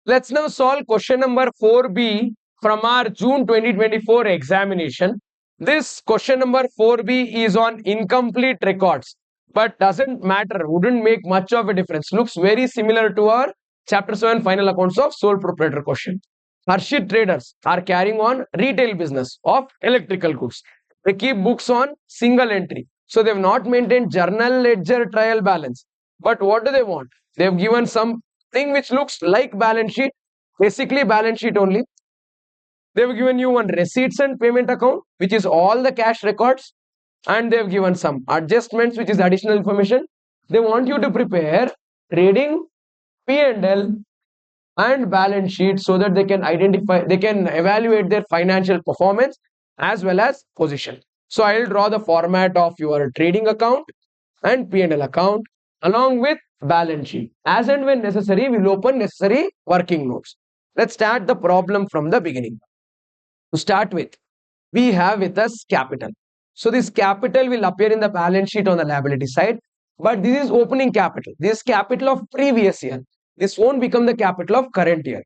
Let's now solve question number 4b from our June 2024 examination. This question number 4b is on incomplete records, but doesn't matter, wouldn't make much of a difference. Looks very similar to our chapter 7 final accounts of sole proprietor question. Harshit traders are carrying on retail business of electrical goods. They keep books on single entry. So they've not maintained journal, ledger, trial balance. But what do they want? They've given some thing which looks like balance sheet, basically balance sheet only. They've given you one receipts and payment account, which is all the cash records, and they've given some adjustments, which is additional information. They want you to prepare trading, P&L, and balance sheet so that they can evaluate their financial performance as well as position. So I'll draw the format of your trading account and P&L account along with balance sheet. As and when necessary, we'll open necessary working notes. Let's start the problem from the beginning. To start with, we have with us capital. So this capital will appear in the balance sheet on the liability side, but this is opening capital. This is capital of previous year. This won't become the capital of current year.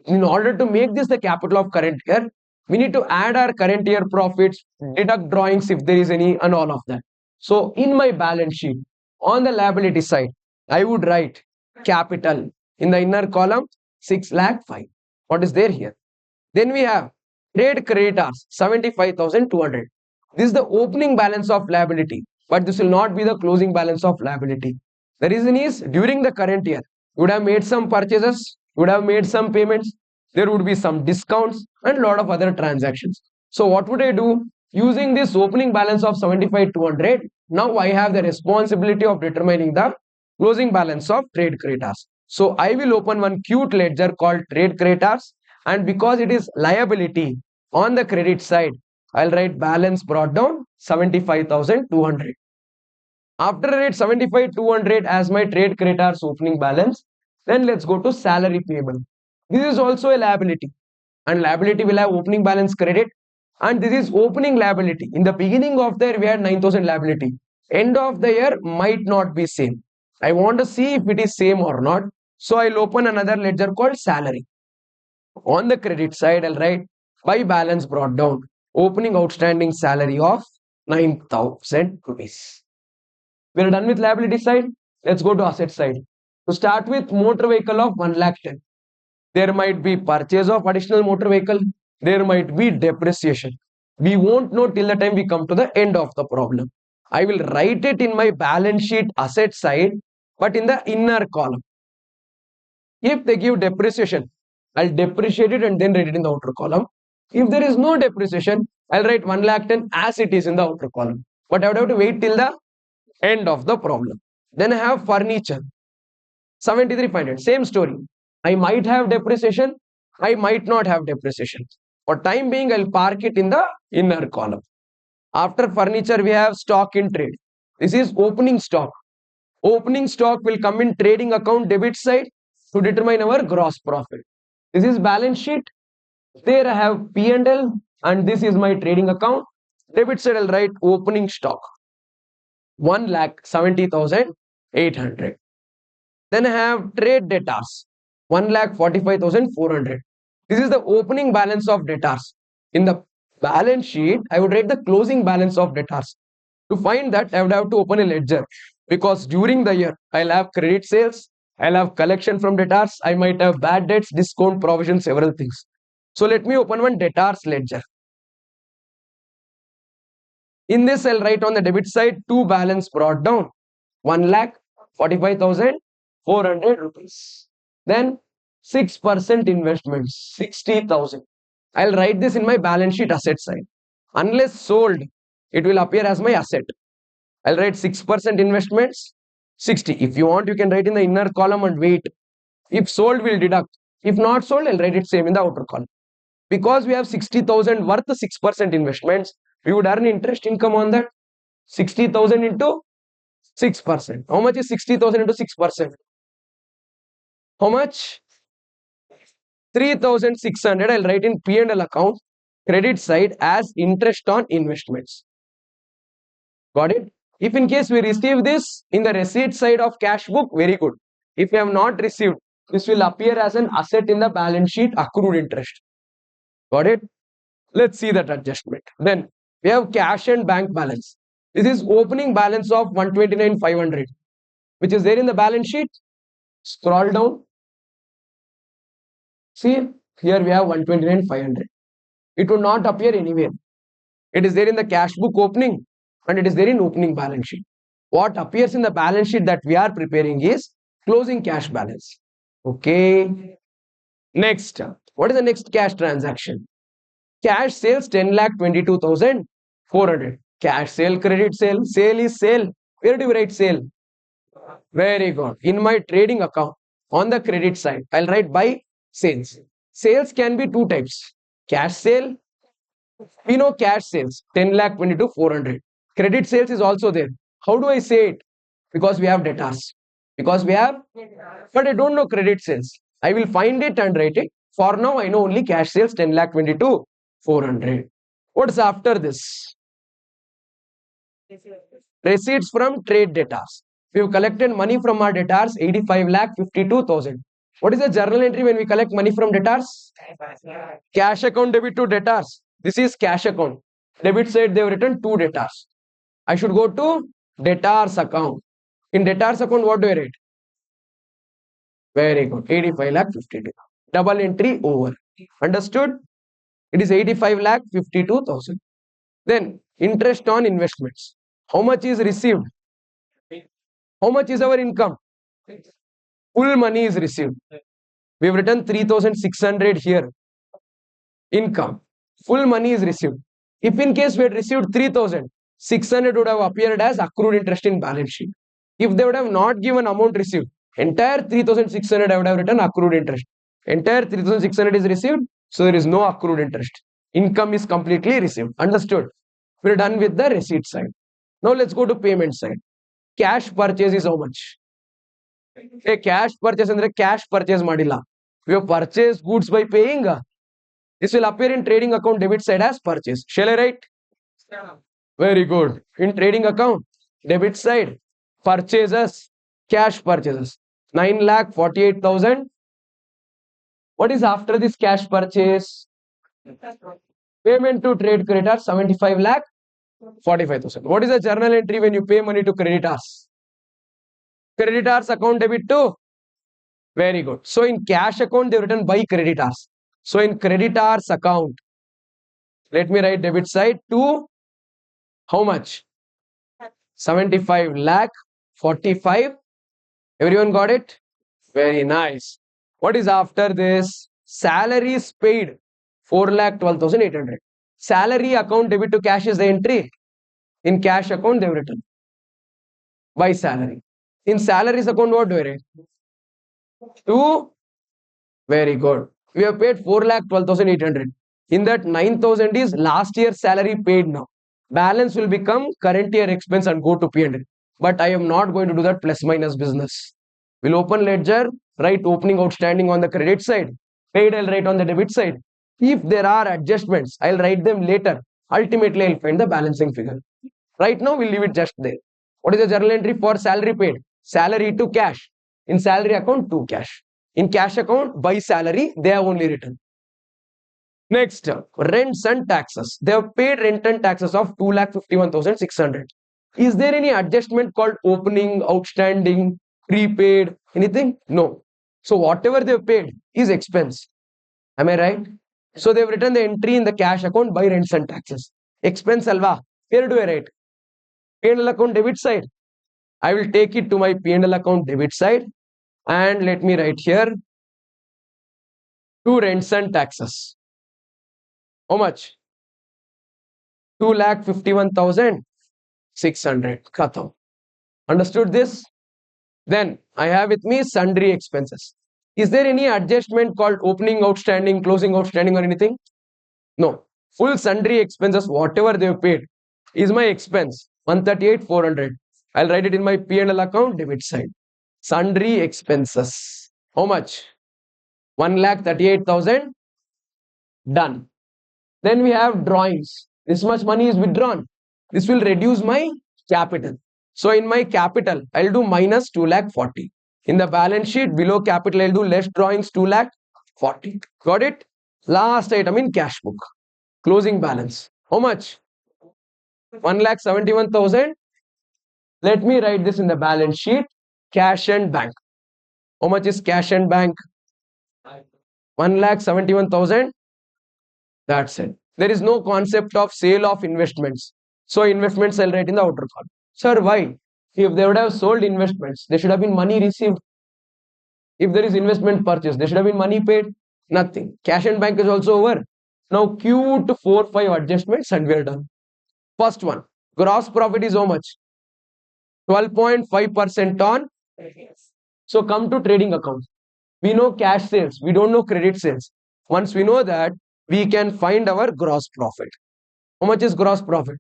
In order to make this the capital of current year, we need to add our current year profits, deduct drawings if there is any, and all of that. So in my balance sheet, on the liability side, I would write capital in the inner column 6 lakh 5. What is there here? Then we have trade creditors 75,200. This is the opening balance of liability, but this will not be the closing balance of liability. The reason is during the current year, you would have made some purchases, you would have made some payments, there would be some discounts and a lot of other transactions. So what would I do? Using this opening balance of 75,200, now I have the responsibility of determining the closing balance of trade creditors. So I will open one cute ledger called trade creditors, and because it is liability on the credit side, I'll write balance brought down 75,200. After I write 75,200 as my trade creditors opening balance, then let's go to salary payable. This is also a liability, and liability will have opening balance credit, and this is opening liability. In the beginning of the year, we had 9,000 liability. End of the year might not be same. I want to see if it is same or not. So I'll open another ledger called salary. On the credit side, I'll write by balance brought down, opening outstanding salary of 9,000 rupees. We're done with liability side. Let's go to asset side. To start with, motor vehicle of 1 lakh 10. There might be purchase of additional motor vehicle. There might be depreciation. We won't know till the time we come to the end of the problem. I will write it in my balance sheet asset side, but in the inner column. If they give depreciation, I'll depreciate it and then write it in the outer column. If there is no depreciation, I'll write 1 lakh 10 as it is in the outer column. But I would have to wait till the end of the problem. Then I have furniture. 73,500. Same story. I might have depreciation. I might not have depreciation. For time being, I'll park it in the inner column. After furniture, we have stock in trade. This is opening stock. Opening stock will come in trading account debit side to determine our gross profit. This is balance sheet. There I have P&L, and this is my trading account. Debit side, I'll write opening stock 1,70,800. Then I have trade debtors 1,45,400. This is the opening balance of debtors. In the balance sheet, I would write the closing balance of debtors. To find that, I would have to open a ledger, because during the year, I'll have credit sales, I'll have collection from debtors, I might have bad debts, discount, provision, several things. So let me open one debtors ledger. In this, I'll write on the debit side, to balance brought down 1,45,400 rupees. Then 6% investments, 60,000. I'll write this in my balance sheet asset side. Unless sold, it will appear as my asset. I'll write 6% investments, 60. If you want, you can write in the inner column and wait. If sold, we'll deduct. If not sold, I'll write it same in the outer column. Because we have 60,000 worth 6% investments, we would earn interest income on that. 60,000 into 6%. How much is 60,000 into 6%? How much? 3,600. I'll write in P&L account, credit side as interest on investments. Got it? If in case we receive this in the receipt side of cash book, very good. If we have not received, This will appear as an asset in the balance sheet, accrued interest. Got it? Let's see that adjustment. Then we have cash and bank balance. This is opening balance of 129,500, which is there in the balance sheet. Scroll down. See, here we have 129,500. It would not appear anywhere. It is there in the cash book opening and it is there in opening balance sheet. What appears in the balance sheet that we are preparing is closing cash balance. Okay. Next, what is the next cash transaction? Cash sales 10,22,400. Cash sale, credit sale. Sale is sale. Where do you write sale? Very good. In my trading account, on the credit side, I'll write buy sales. Sales can be two types. Cash sale, we know cash sales 10 lakh 22,400. Credit sales is also there. How do I say it? Because we have debtors. Because we have, but I don't know credit sales. I will find it and write it. For now, I know only cash sales 10 lakh 22,400. What's after this? Receipts from trade debtors. We have collected money from our debtors 85 lakh 52,000. What is the journal entry when we collect money from debtors? Cash account debit to debtors. This is cash account. Debit side they have written two debtors. I should go to debtors account. In debtors account, what do I write? Very good. 85 lakh 52. Double entry over. Understood? It is 85 lakh 52,000. Then interest on investments. How much is received? How much is our income? Full money is received. We have written 3,600 here. Income. Full money is received. If in case we had received 3,600 would have appeared as accrued interest in balance sheet. If they would have not given amount received, entire 3,600 I would have written accrued interest. Entire 3,600 is received, so there is no accrued interest. Income is completely received. Understood? We're done with the receipt side. Now let's go to payment side. Cash purchase is how much? A cash purchase andre cash purchase madilla. We have purchased goods by paying. This will appear in trading account debit side as purchase. Shall I write? Very good. In trading account debit side, purchases, cash purchases 9,48,000. What is after this cash purchase? Payment to trade creditors 75 lakh 45,000. What is the journal entry when you pay money to creditors? Creditors account debit to. Very good. So in cash account they have written by creditors. So in creditors account, let me write debit side to how much? 75 lakh 45. Everyone got it? Very nice. What is after this? Salaries paid 4,12,800. Salary account debit to cash is the entry. In cash account they have written by salary. In salaries account what do I write? 2. Very good. We have paid 4,12,800. In that 9,000 is last year's salary paid now. Balance will become current year expense and go to P&L. But I am not going to do that plus minus business. We'll open ledger, write opening outstanding on the credit side. Paid I'll write on the debit side. If there are adjustments, I'll write them later. Ultimately, I'll find the balancing figure. Right now, we'll leave it just there. What is the journal entry for salary paid? Salary to cash. In salary account, to cash. In cash account, by salary, they have only written. Next, rents and taxes. They have paid rent and taxes of 2,51,600. Is there any adjustment called opening, outstanding, prepaid, anything? No. So whatever they have paid is expense. Am I right? So they have written the entry in the cash account by rents and taxes. Expense alva. Where do I write? P&L account debit side. I will take it to my P&L account debit side and let me write here to rents and taxes. How much? 2,51,600. Khatam. Understood this? Then I have with me sundry expenses. Is there any adjustment called opening outstanding, closing outstanding or anything? No. Full sundry expenses, whatever they have paid, is my expense. 138,400. I'll write it in my P&L account debit side. Sundry expenses. How much? 1,38,000. Done. Then we have drawings. This much money is withdrawn. This will reduce my capital. So in my capital, I'll do minus 2,40,000. In the balance sheet, below capital, I'll do less drawings 2 lakh 40. Got it? Last item in cash book. Closing balance. How much? 1,71,000. Let me write this in the balance sheet. Cash and bank. How much is cash and bank? 1,71,000. That's it. There is no concept of sale of investments. So investments I'll write in the outer column. Sir, why? If they would have sold investments, there should have been money received. If there is investment purchase, there should have been money paid. Nothing. Cash and bank is also over. Now Q to 4-5 adjustments and we are done. First one. Gross profit is how much? 12.5% on. So come to trading account. We know cash sales. We don't know credit sales. Once we know that, we can find our gross profit. How much is gross profit?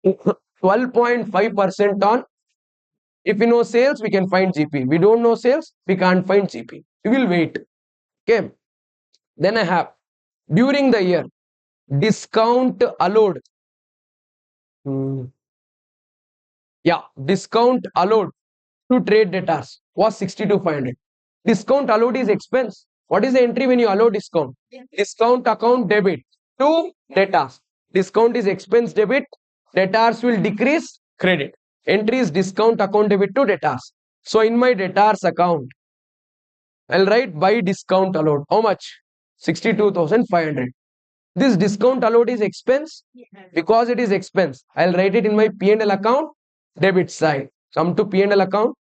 12.5% on. If we know sales, we can find GP. We don't know sales, we can't find GP. We will wait. Okay. Then I have during the year discount allowed. Yeah, discount allowed to trade debtors was 62,500. Discount allowed is expense. What is the entry when you allow discount? Discount account debit to debtors. Discount is expense debit. Debtors will decrease credit. Entry is discount account debit to debtors. So in my debtors account, I'll write by discount allowed. How much? 62,500. This discount allowed is expense. Because it is expense, I'll write it in my P&L account, debit side. Come to P&L account.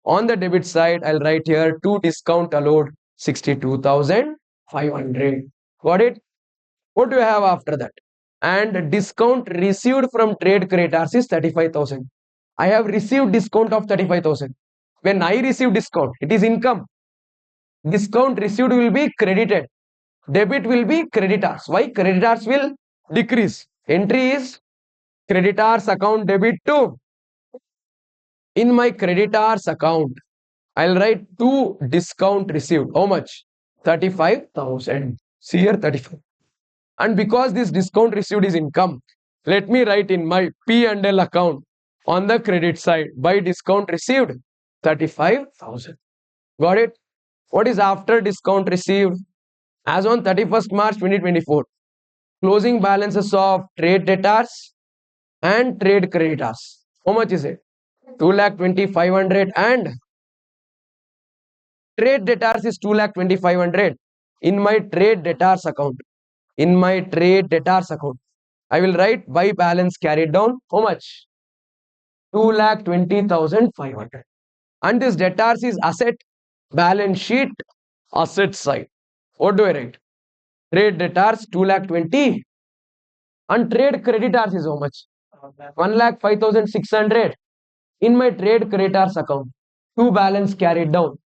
On the debit side, I'll write here to discount allowed 62,500. Got it? What do you have after that? And discount received from trade creditors is 35,000. I have received discount of 35,000. When I receive discount, it is income. Discount received will be credited. Debit will be creditors. Why? Creditors will decrease. Entry is creditors account debit to. In my creditors account, I'll write to discount received. How much? 35,000. See here 35. And because this discount received is income, let me write in my P&L account on the credit side by discount received 35,000. Got it? What is after discount received? As on 31st March 2024, closing balances of trade debtors and trade creditors. How much is it? 2,20,500 and trade debtors is 2,20,500 in my trade debtors account. In my trade debtors account, I will write by balance carried down. How much? 2,20,500. And this debtors is asset, balance sheet, asset side. What do I write? Trade debtors 2,20,000 and trade creditors is how much? 1,05,600 in my trade creditors account. To balance carried down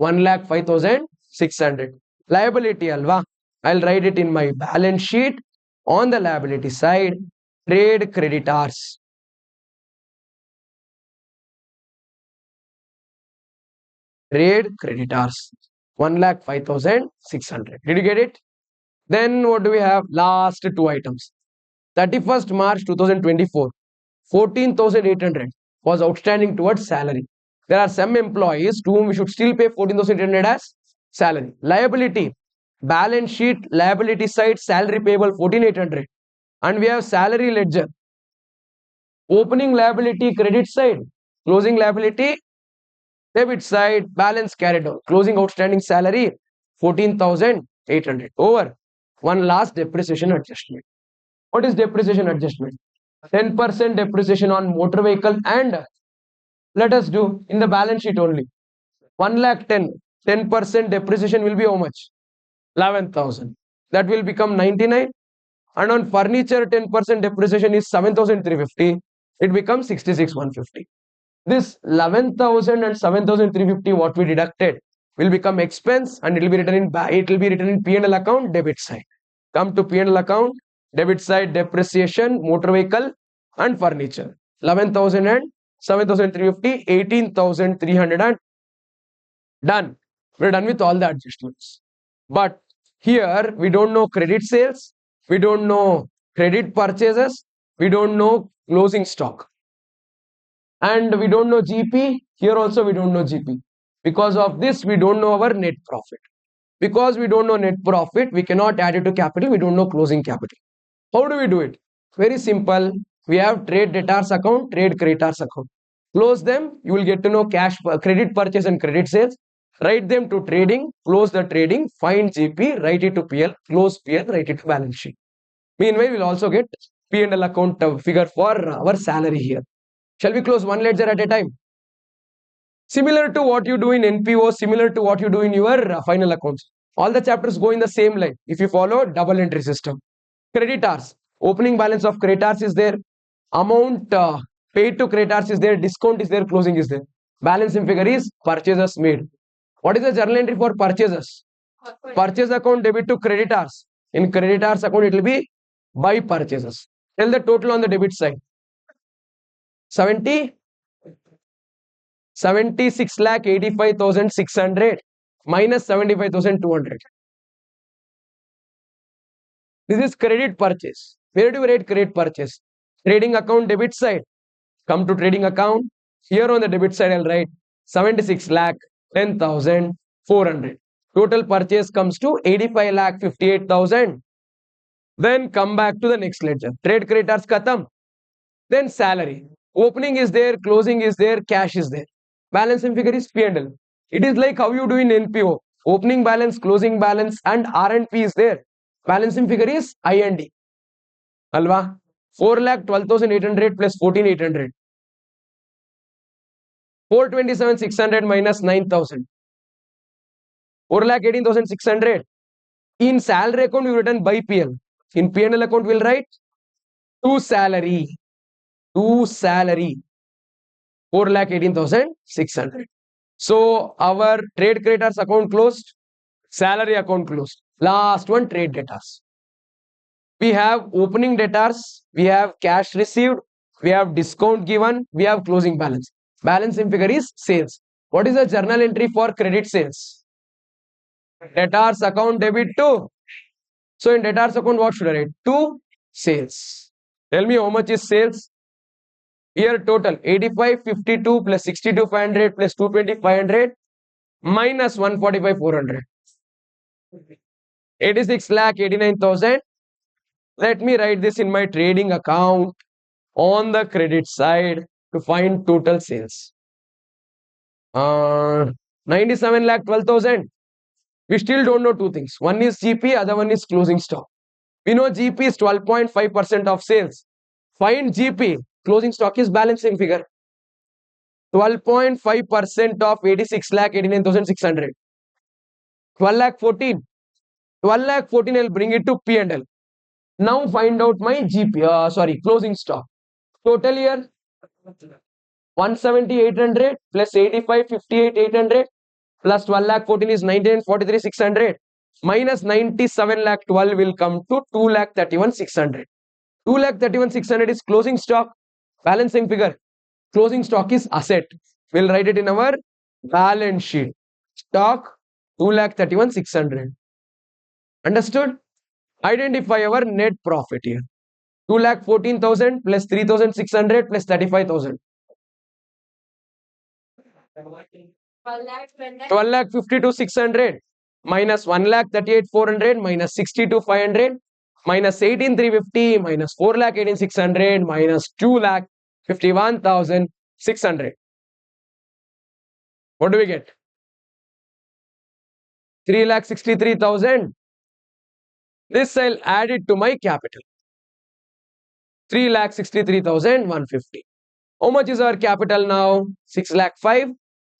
1,05,600. Liability alva. I'll write it in my balance sheet on the liability side. Trade creditors. Trade creditors 1,05,600. Did you get it? Then what do we have? Last two items. 31st March 2024, 14,800 was outstanding towards salary. There are some employees to whom we should still pay 14,800 as salary. Liability, balance sheet, liability side, salary payable 14,800. And we have salary ledger. Opening liability, credit side. Closing liability, debit side, balance carried out. Closing outstanding salary 14,800. Over. One last depreciation adjustment. What is depreciation adjustment? 10% depreciation on motor vehicle and let us do in the balance sheet only. 1,10,000. 10% depreciation will be how much? 11,000. That will become 99. And on furniture, 10% depreciation is 7,350. It becomes 66,150. This 11,000 and 7,350 what we deducted will become expense and it will be written in P&L account debit side. Come to P&L account, debit side, depreciation, motor vehicle and furniture. 11,000 and 7,350, 18,300 and done. We're done with all the adjustments. But here we don't know credit sales, we don't know credit purchases, we don't know closing stock. And we don't know GP. Here also we don't know GP. Because of this, we don't know our net profit. Because we don't know net profit, we cannot add it to capital. We don't know closing capital. How do we do it? Very simple. We have trade debtors account, trade creditors account. Close them. You will get to know cash, credit purchase and credit sales. Write them to trading. Close the trading. Find GP. Write it to PL. Close PL. Write it to balance sheet. Meanwhile, we'll also get P&L account figure for our salary here. Shall we close one ledger at a time? Similar to what you do in NPO, similar to what you do in your final accounts. All the chapters go in the same line if you follow double entry system. Creditors, opening balance of creditors is there, amount paid to creditors is there, discount is there, closing is there. Balancing figure is purchases made. What is the journal entry for purchases? Purchase account debit to creditors. In creditors account, it will be by purchases. Tell the total on the debit side. 70 76 lakh 85,600 minus 75,200. This is credit purchase. Where do we write credit purchase? Trading account debit side. Come to trading account. Here on the debit side, I'll write 76 lakh 10,400. Total purchase comes to 85 lakh 58,000. Then come back to the next ledger. Trade creditors khatam. Then salary. Opening is there, closing is there, cash is there. Balancing figure is P&L. It is like how you do in NPO. Opening balance, closing balance, and R&P is there. Balancing figure is I&D. Alva. 4,12,800 plus 14,800. 427,600 minus 9,000. 4,18,600. In salary account, we written by PL. In P&L account, we'll write to salary. To salary. 4,18,600. So our trade creditors account closed, salary account closed. Last one, trade debtors. We have opening debtors, we have cash received, we have discount given, we have closing balance. Balancing figure is sales. What is the journal entry for credit sales? Debtors account debit to. So in debtors account, what should I write? To sales. Tell me how much is sales? Here total 85, 52 plus 62, 500 plus 220, 500 minus 145, 400. 86 lakh 89,000. Let me write this in my trading account on the credit side to find total sales. 97 lakh 12,000. We still don't know two things. One is GP, other one is closing stock. We know GP is 12.5% of sales. Find GP. Closing stock is balancing figure. 12.5% of 86 lakh 89,600. 12 lakh 14. 12 lakh 14, I'll bring it to P&L. Now find out my GP, closing stock. Total here 170 800 plus 85 58 800 plus 12 lakh 14 is 19 43 600 minus 97 lakh 12 will come to 2 lakh 31 600. 2 lakh 31 600 is closing stock. Balancing figure. Closing stock is asset. We'll write it in our balance sheet. Stock 2 lakh 31 600. Understood? Identify our net profit here. 2 lakh 14,000 plus 3,600 plus 35,000. 12 lakh 52 600 minus 1 lakh 38 400 minus 62 500 minus 18 350 minus 4 lakh 18 600 minus 2 lakh 51,600. What do we get? 3 lakh 63,000. This I'll add it to my capital. 3 lakh 63,150. How much is our capital now? 6 lakh 5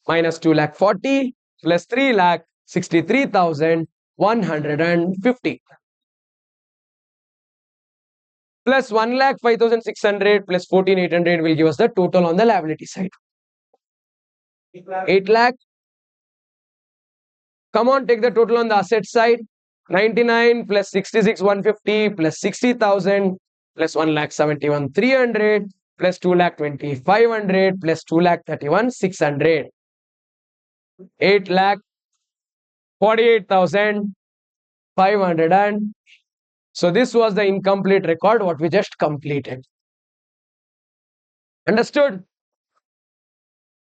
minus 2 lakh 40 plus 3 lakh 63,150 plus 1 lakh 5,600 plus 14,800 will give us the total on the liability side. 8 lakh. Come on, take the total on the asset side. 99 plus 66 150 plus 60,000 plus 1 lakh 71 300 plus 2 lakh 20 500 plus 2 lakh 31 600. 8 lakh 48,500. And so this was the incomplete record what we just completed. Understood?